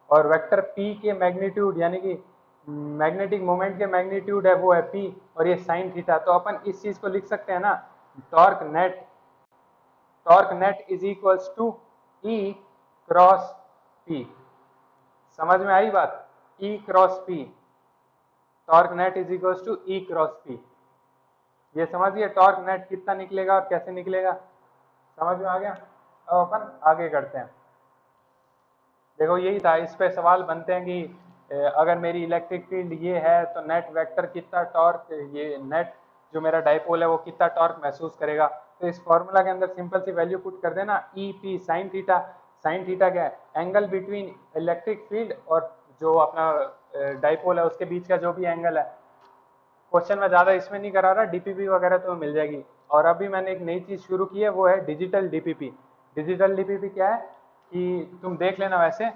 और वेक्टर P के मैग्नीट्यूड यानी कि मैग्नेटिक मोमेंट के मैग्नीट्यूड है वो है P, और ये साइन थीटा। तो अपन इस चीज को लिख सकते हैं ना, torque net is equals to E cross P। समझ में आई बात, E cross P, torque net is equals to E cross P। ये समझिए टॉर्क नेट कितना निकलेगा और कैसे निकलेगा, समझ में आ गया। अब अपन आगे करते हैं। देखो यही था, इस पे सवाल बनते हैं कि अगर मेरी इलेक्ट्रिक फील्ड ये है तो नेट वेक्टर कितना टॉर्क, ये नेट जो मेरा डाइपोल है वो कितना टॉर्क महसूस करेगा। तो इस फॉर्मूला के अंदर सिंपल सी वैल्यू पुट कर देना, E P sine theta. Sine theta क्या है, एंगल बिटवीन इलेक्ट्रिक फील्ड और जो अपना डाइपोल है उसके बीच का जो भी एंगल है। क्वेश्चन में ज़्यादा इसमें नहीं करा रहा, डीपीपी वगैरह तो मिल जाएगी। और अभी मैंने एक नई चीज़ शुरू की है, वो है डिजिटल डीपीपी। डिजिटल डीपीपी क्या है कि तुम देख लेना, वैसे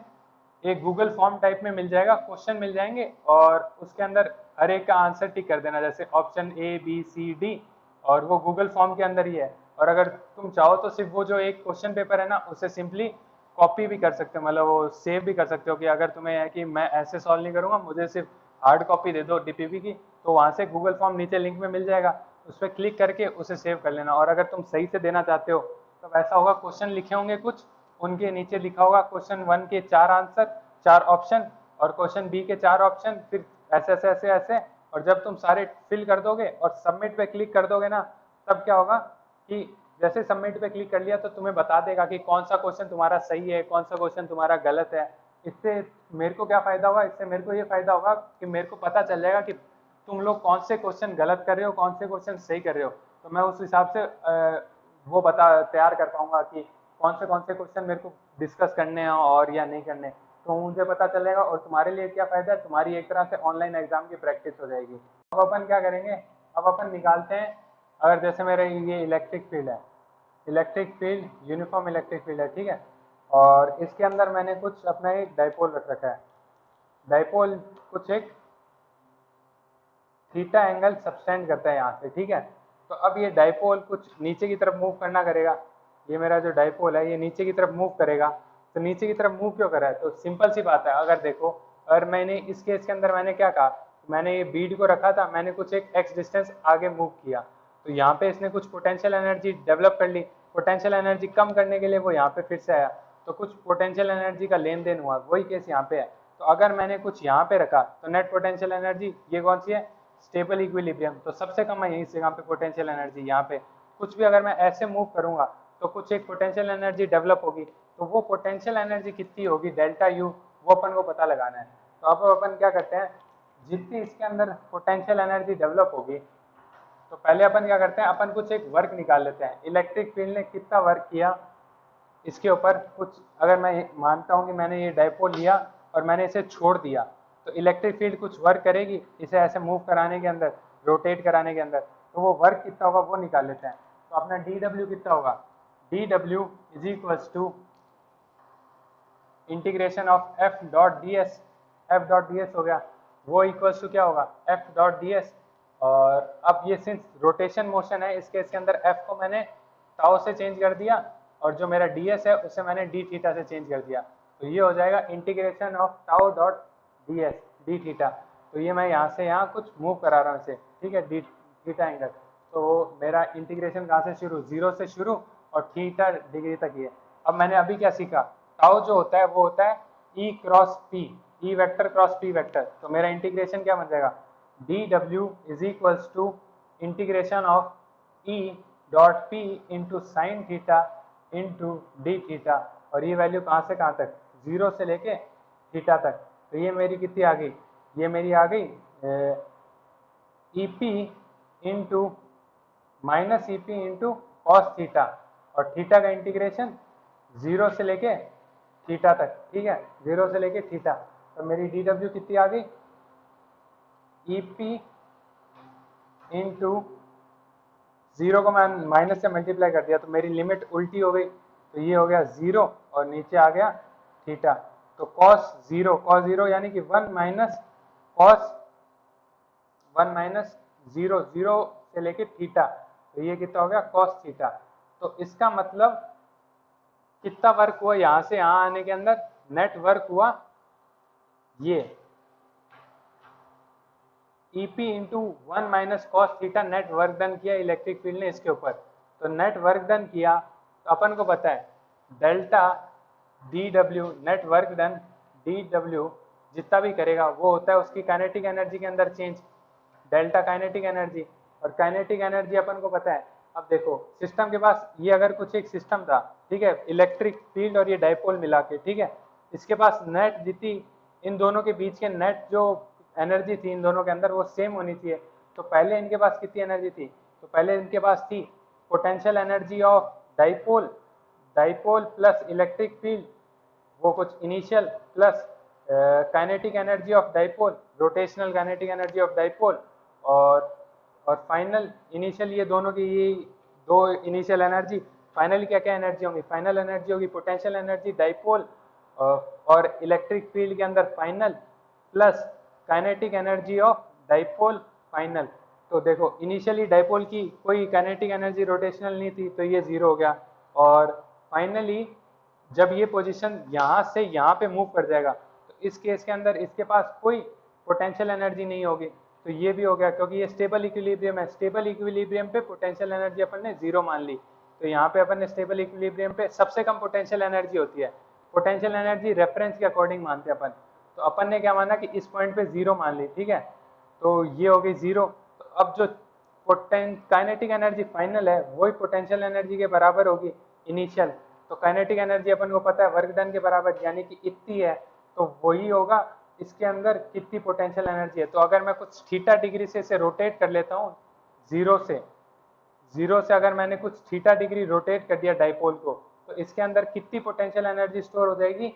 एक गूगल फॉर्म टाइप में मिल जाएगा, क्वेश्चन मिल जाएंगे और उसके अंदर हर एक का आंसर टिक कर देना, जैसे option A B C D, और वो गूगल फॉर्म के अंदर ही है। और अगर तुम चाहो तो सिर्फ वो जो एक क्वेश्चन पेपर है ना, उसे सिंपली कॉपी भी कर सकते हो, मतलब वो सेव भी कर सकते हो कि अगर तुम्हें है कि मैं ऐसे सॉल्व नहीं करूंगा, मुझे सिर्फ हार्ड कॉपी दे दो डीपीपी की, तो वहाँ से गूगल फॉर्म नीचे लिंक में मिल जाएगा, उस पर क्लिक करके उसे सेव कर लेना। और अगर तुम सही से देना चाहते हो तो ऐसा होगा, क्वेश्चन लिखे होंगे कुछ, उनके नीचे लिखा होगा क्वेश्चन 1 के 4 आंसर 4 ऑप्शन, और क्वेश्चन बी के 4 ऑप्शन, फिर ऐसे ऐसे ऐसे ऐसे और जब तुम सारे फिल कर दोगे और सबमिट पे क्लिक कर दोगे ना, तब क्या होगा कि जैसे सबमिट पे क्लिक कर लिया तो तुम्हें बता देगा कि कौन सा क्वेश्चन तुम्हारा सही है, कौन सा क्वेश्चन तुम्हारा गलत है। इससे मेरे को क्या फायदा होगा, इससे मेरे को ये फायदा होगा कि मेरे को पता चल जाएगा कि तुम लोग कौन से क्वेश्चन गलत कर रहे हो, कौन से क्वेश्चन सही कर रहे हो। तो मैं उस हिसाब से वो तैयार कर पाऊंगा कि कौन से क्वेश्चन मेरे को डिस्कस करने हैं और या नहीं करने, तो मुझे पता चलेगा। और तुम्हारे लिए क्या फायदा है, तुम्हारी एक तरह से ऑनलाइन एग्जाम की प्रैक्टिस हो जाएगी। अब अपन क्या करेंगे, अब अपन निकालते हैं, अगर जैसे मेरे ये इलेक्ट्रिक फील्ड है, electric field uniform electric field है, ठीक है, और इसके अंदर मैंने कुछ अपना एक डाइपोल रख रखा है। डाइपोल कुछ एक थीटा एंगल सबटेंड करता है यहाँ से, ठीक है। तो अब ये डाइपोल कुछ नीचे की तरफ मूव करना करेगा, ये मेरा जो डाइपोल है ये नीचे की तरफ मूव करेगा। तो नीचे की तरफ मूव क्यों कर रहा है, तो सिंपल सी बात है, अगर देखो, अगर मैंने इस केस के अंदर मैंने क्या कहा, मैंने ये बीड को रखा था, मैंने कुछ एक एक्स डिस्टेंस आगे मूव किया, तो यहाँ पे इसने कुछ पोटेंशियल एनर्जी डेवलप कर ली। पोटेंशियल एनर्जी कम करने के लिए वो यहाँ पे फिर से आया, तो कुछ पोटेंशियल एनर्जी का लेन देन हुआ, वही केस यहाँ पे है। तो अगर मैंने कुछ यहाँ पे रखा तो नेट पोटेंशियल एनर्जी ये कौन सी है, स्टेबल इक्विलिब्रियम, तो सबसे कम है यहीं से यहाँ पे पोटेंशियल एनर्जी। यहाँ पे कुछ भी अगर मैं ऐसे मूव करूंगा तो कुछ एक पोटेंशियल एनर्जी डेवलप होगी, तो वो पोटेंशियल एनर्जी कितनी होगी, डेल्टा यू, वो अपन को पता लगाना है। तो अब अपन क्या करते हैं, जितनी इसके अंदर पोटेंशियल एनर्जी डेवलप होगी, तो पहले अपन क्या करते हैं, अपन कुछ एक वर्क निकाल लेते हैं, इलेक्ट्रिक फील्ड ने कितना वर्क किया इसके ऊपर। कुछ अगर मैं मानता हूँ कि मैंने ये डाइपोल लिया और मैंने इसे छोड़ दिया, तो इलेक्ट्रिक फील्ड कुछ वर्क करेगी इसे ऐसे मूव कराने के अंदर, रोटेट कराने के अंदर, तो वो वर्क कितना होगा वो निकाल लेते हैं। तो अपना डी डब्ल्यू कितना होगा, D W is equals to integration of F dot D S, F dot D S हो गया, वो इक्वल्स टू क्या होगा, एफ डॉट डी एस। और अब ये सिंस रोटेशन मोशन है इस केस के अंदर, एफ को मैंने टाउ से चेंज कर दिया और जो मेरा डी एस है उसे मैंने डी थीटा से चेंज कर दिया, तो ये हो जाएगा integration of tau dot D S D theta. तो ये मैं यहाँ से यहाँ कुछ मूव करा रहा हूँ इसे, ठीक है, डी थीटा एंगल। तो मेरा इंटीग्रेशन कहाँ से शुरू, जीरो से शुरू और थीटा डिग्री तक ये। अब मैंने अभी क्या सीखा, टाउ जो होता है वो होता है E cross P, E vector cross P vector. तो मेरा इंटीग्रेशन क्या बन जाएगा, D W is equals to integration of E dot P into sine theta into D theta, और ये वैल्यू कहाँ से कहाँ तक, जीरो से लेके थीटा तक। तो ये मेरी कितनी आ गई, ये मेरी आ गई E P into minus E P into cos theta, और थीटा का इंटीग्रेशन जीरो से लेके थीटा तक, ठीक है, जीरो से लेके थीटा। तो मेरी डी डब्ल्यू कितनी आ गई, ई पी इंटू जीरो को मैं माइनस से मल्टीप्लाई कर दिया तो मेरी लिमिट उल्टी हो गई, तो ये हो गया जीरो और नीचे आ गया थीटा। तो कॉस जीरो यानी कि वन माइनस जीरो, जीरो से लेके थीटा, तो ये कितना हो गया कॉस थीटा। तो इसका मतलब कितना वर्क हुआ यहाँ से यहाँ आने के अंदर, नेट वर्क हुआ ये EP into one minus cos theta, net work done किया इलेक्ट्रिक फील्ड ने इसके ऊपर। तो नेट वर्क डन किया तो अपन को पता है delta D W, net work done D W जितना भी करेगा वो होता है उसकी काइनेटिक एनर्जी के अंदर चेंज, डेल्टा काइनेटिक एनर्जी। और काइनेटिक एनर्जी अपन को पता है, अब देखो सिस्टम के पास ये अगर कुछ एक सिस्टम था, ठीक है, इलेक्ट्रिक फील्ड और ये डाइपोल मिला के, ठीक है, इसके पास नेट जितनी इन दोनों के बीच के नेट जो एनर्जी थी इन दोनों के अंदर वो सेम होनी चाहिए। तो पहले इनके पास कितनी एनर्जी थी, तो पहले इनके पास थी potential energy of dipole, dipole plus electric field, वो कुछ initial plus kinetic energy of dipole, rotational kinetic energy of dipole, और फाइनल इनिशियल, ये दोनों की ये दो इनिशियल एनर्जी, फाइनल क्या क्या एनर्जी होंगी, फाइनल एनर्जी होगी पोटेंशियल एनर्जी डाइपोल और इलेक्ट्रिक फील्ड के अंदर final plus kinetic energy of dipole final. तो देखो इनिशियली डाइपोल की कोई काइनेटिक एनर्जी रोटेशनल नहीं थी तो ये जीरो हो गया, और फाइनली जब ये पोजीशन यहाँ से यहाँ पे मूव कर जाएगा तो इस केस के अंदर इसके पास कोई पोटेंशियल एनर्जी नहीं होगी, तो ये भी हो गया क्योंकि ये स्टेबल इक्विलिब्रियम है। स्टेबल इक्विलिब्रियम पे पोटेंशियल एनर्जी अपन ने जीरो मान ली, तो यहाँ पे अपन ने स्टेबल इक्विलिब्रियम पे सबसे कम पोटेंशियल एनर्जी होती है, पोटेंशियल एनर्जी रेफरेंस के अकॉर्डिंग मानते हैं अपन। तो अपन ने क्या माना कि इस पॉइंट पे जीरो मान ली, ठीक है, तो ये हो गई 0। तो अब जो काइनेटिक एनर्जी फाइनल है वही पोटेंशियल एनर्जी के बराबर होगी इनिशियल। तो काइनेटिक एनर्जी अपन को पता है वर्क डन के बराबर यानी कि इतनी है, तो वही होगा इसके अंदर कितनी पोटेंशियल एनर्जी है। तो अगर मैं कुछ थीटा डिग्री से इसे रोटेट कर लेता हूँ, जीरो से अगर मैंने कुछ थीटा डिग्री रोटेट कर दिया डाइपोल को, तो इसके अंदर कितनी पोटेंशियल एनर्जी स्टोर हो जाएगी,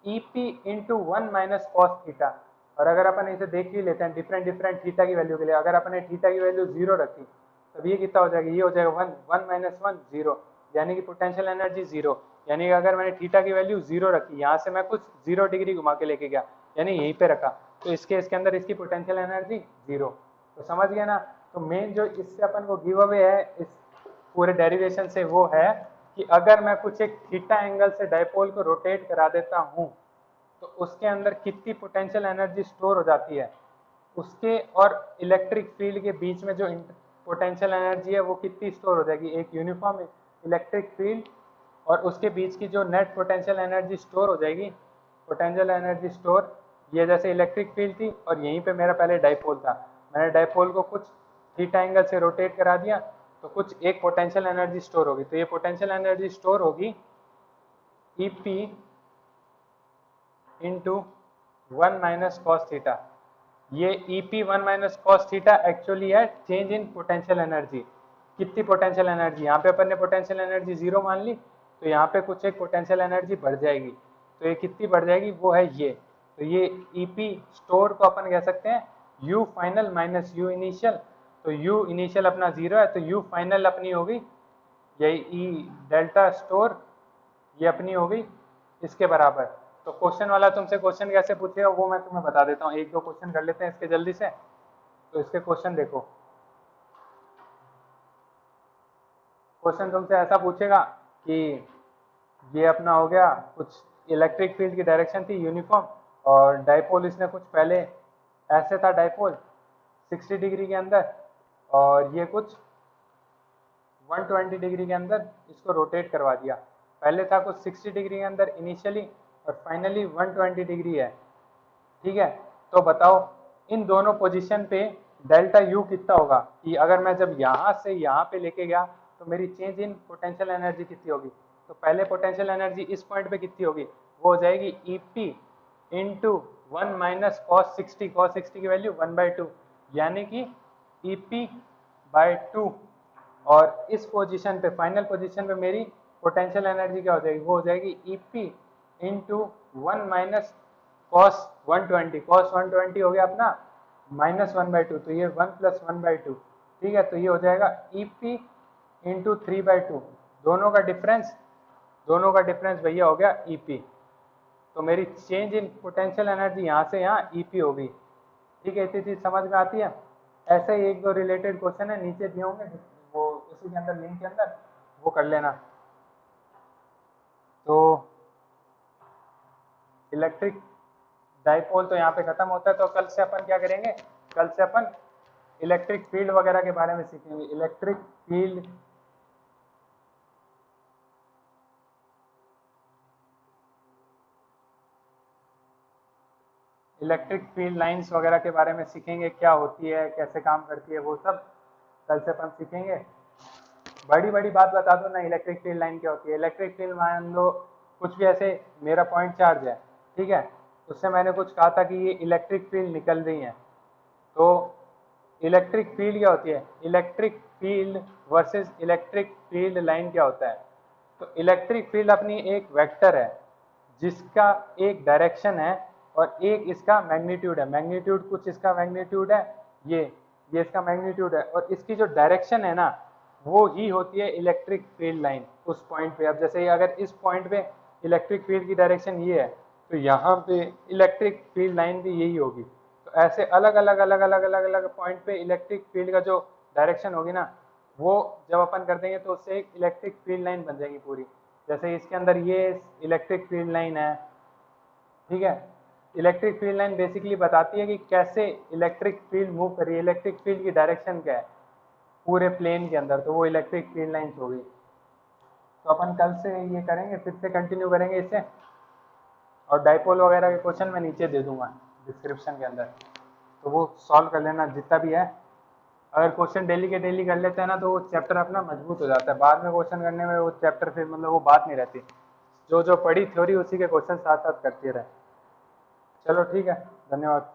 EP into 1 minus cos theta. और अगर अपन इसे देख ही लेते हैं डिफरेंट डिफरेंट थीटा की वैल्यू के लिए, अगर अपन ने थीटा की वैल्यू 0 रखी तब ये कितना हो जाएगा, ये हो जाएगा 1 माइनस 1 0, यानी कि पोटेंशियल एनर्जी 0। यानी कि अगर मैंने थीटा की वैल्यू 0 रखी, यहाँ से मैं कुछ 0 डिग्री घुमा के लेके गया यानी यहीं पे रखा, तो इसके अंदर इसकी पोटेंशियल एनर्जी 0। तो समझ गया ना। तो मेन जो इससे अपन को गिव अवे है इस पूरे डेरिवेशन से वो है कि अगर मैं कुछ एक थीटा एंगल से डाइपोल को रोटेट करा देता हूं तो उसके अंदर कितनी पोटेंशियल एनर्जी स्टोर हो जाती है, उसके और इलेक्ट्रिक फील्ड के बीच में जो पोटेंशियल एनर्जी है वो कितनी स्टोर हो जाएगी। एक यूनिफॉर्म इलेक्ट्रिक फील्ड और उसके बीच की जो नेट पोटेंशियल एनर्जी स्टोर हो जाएगी, पोटेंशियल एनर्जी स्टोर, ये जैसे इलेक्ट्रिक फील्ड थी और यहीं पे मेरा पहले डाइपोल था, मैंने डाइपोल को कुछ थीटा एंगल से रोटेट करा दिया तो कुछ एक पोटेंशियल एनर्जी स्टोर होगी। तो ये पोटेंशियल एनर्जी स्टोर होगी EP into 1 minus cos theta. ये EP 1 minus cos theta actually है चेंज इन पोटेंशियल एनर्जी। कितनी पोटेंशियल एनर्जी, यहाँ पे अपन ने पोटेंशियल एनर्जी 0 मान ली, तो यहाँ पे कुछ एक पोटेंशियल एनर्जी बढ़ जाएगी। तो ये कितनी बढ़ जाएगी, वो है ये। तो ये ईपी स्टोर को अपन कह सकते हैं you final minus you initial. तो यू इनिशियल अपना 0 है, तो यू फाइनल अपनी होगी यही ई डेल्टा स्टोर, ये अपनी होगी इसके बराबर। तो क्वेश्चन वाला तुमसे क्वेश्चन कैसे पूछेगा वो मैं तुम्हें बता देता हूँ। एक दो क्वेश्चन कर लेते हैं इसके जल्दी से। तो इसके क्वेश्चन देखो, क्वेश्चन तुमसे ऐसा पूछेगा कि ये अपना हो गया कुछ इलेक्ट्रिक फील्ड की डायरेक्शन थी यूनिफॉर्म, और डाइपोल इसने कुछ पहले ऐसे था डाइपोल 60 डिग्री के अंदर, और ये कुछ 120 डिग्री के अंदर इसको रोटेट करवा दिया। पहले था कुछ 60 डिग्री के अंदर इनिशियली और फाइनली 120 डिग्री है। ठीक है, तो बताओ इन दोनों पोजीशन पे डेल्टा यू कितना होगा, कि अगर मैं जब यहाँ से यहाँ पे लेके गया तो मेरी चेंज इन पोटेंशियल एनर्जी कितनी होगी। तो पहले पोटेंशियल एनर्जी इस पॉइंट पे कितनी होगी, वो हो जाएगी EP into 1 minus cos 60, cos 60 की वैल्यू 1/2 यानी कि ईपी बाय 2। और इस पोजीशन पे फाइनल पोजीशन पे मेरी पोटेंशियल एनर्जी क्या हो जाएगी, वो हो जाएगी EP into 1 minus cos 120, cos 120 हो गया अपना -1/2, तो ये 1 + 1/2। ठीक है, तो ये हो जाएगा ईपी इंटू 3/2। दोनों का डिफरेंस भैया हो गया ईपी। तो मेरी चेंज इन पोटेंशियल एनर्जी यहाँ से यहाँ ईपी होगी। ठीक है, इतनी चीज समझ में आती है। ऐसे ही एक दो रिलेटेड क्वेश्चन है नीचे दिए होंगे, वो उसी के अंदर लिंक के अंदर वो कर लेना। तो इलेक्ट्रिक डाइपोल तो यहाँ पे खत्म होता है। तो कल से अपन क्या करेंगे, कल से अपन इलेक्ट्रिक फील्ड वगैरह के बारे में सीखेंगे। इलेक्ट्रिक फील्ड लाइंस वगैरह के बारे में सीखेंगे, क्या होती है, कैसे काम करती है, वो सब कल से अपन सीखेंगे। बड़ी बड़ी बात बता दो ना, इलेक्ट्रिक फील्ड लाइन क्या होती है। इलेक्ट्रिक फील्ड मान लो कुछ भी ऐसे मेरा पॉइंट चार्ज है, ठीक है, उससे मैंने कुछ कहा था कि ये इलेक्ट्रिक फील्ड निकल रही है। तो इलेक्ट्रिक फील्ड क्या होती है, electric field versus electric field line क्या होता है। तो इलेक्ट्रिक फील्ड अपनी एक वेक्टर है जिसका एक डायरेक्शन है और एक इसका मैग्नीट्यूड है। मैग्नीट्यूड कुछ इसका मैग्नीट्यूड है, ये इसका मैग्नीट्यूड है, और इसकी जो डायरेक्शन है ना वो ही होती है इलेक्ट्रिक फील्ड लाइन उस पॉइंट पे। अब जैसे अगर इस पॉइंट पे इलेक्ट्रिक फील्ड की डायरेक्शन ये है तो यहाँ पे इलेक्ट्रिक फील्ड लाइन भी यही होगी। तो ऐसे अलग अलग अलग अलग अलग अलग पॉइंट पे इलेक्ट्रिक फील्ड का जो डायरेक्शन होगी ना वो जब अपन कर देंगे तो उससे एक इलेक्ट्रिक फील्ड लाइन बन जाएगी पूरी। जैसे इसके अंदर ये इलेक्ट्रिक फील्ड लाइन है, ठीक है। इलेक्ट्रिक फील्ड लाइन बेसिकली बताती है कि कैसे इलेक्ट्रिक फील्ड मूव कर रही है, इलेक्ट्रिक फील्ड की डायरेक्शन क्या है पूरे प्लेन के अंदर, तो वो इलेक्ट्रिक फील्ड लाइंस होगी। तो अपन कल से ये करेंगे, फिर से कंटिन्यू करेंगे इसे। और डाइपोल वगैरह के क्वेश्चन मैं नीचे दे दूंगा डिस्क्रिप्शन के अंदर। तो वो सॉल्व कर लेना जितना भी है। अगर क्वेश्चन डेली के डेली कर लेते हैं ना तो वो चैप्टर अपना मजबूत हो जाता है, बाद में क्वेश्चन करने में वो चैप्टर फिर मतलब वो बात नहीं रहती, जो जो पढ़ी थ्योरी उसी के क्वेश्चन साथ साथ करते रहे। चलो ठीक है, धन्यवाद।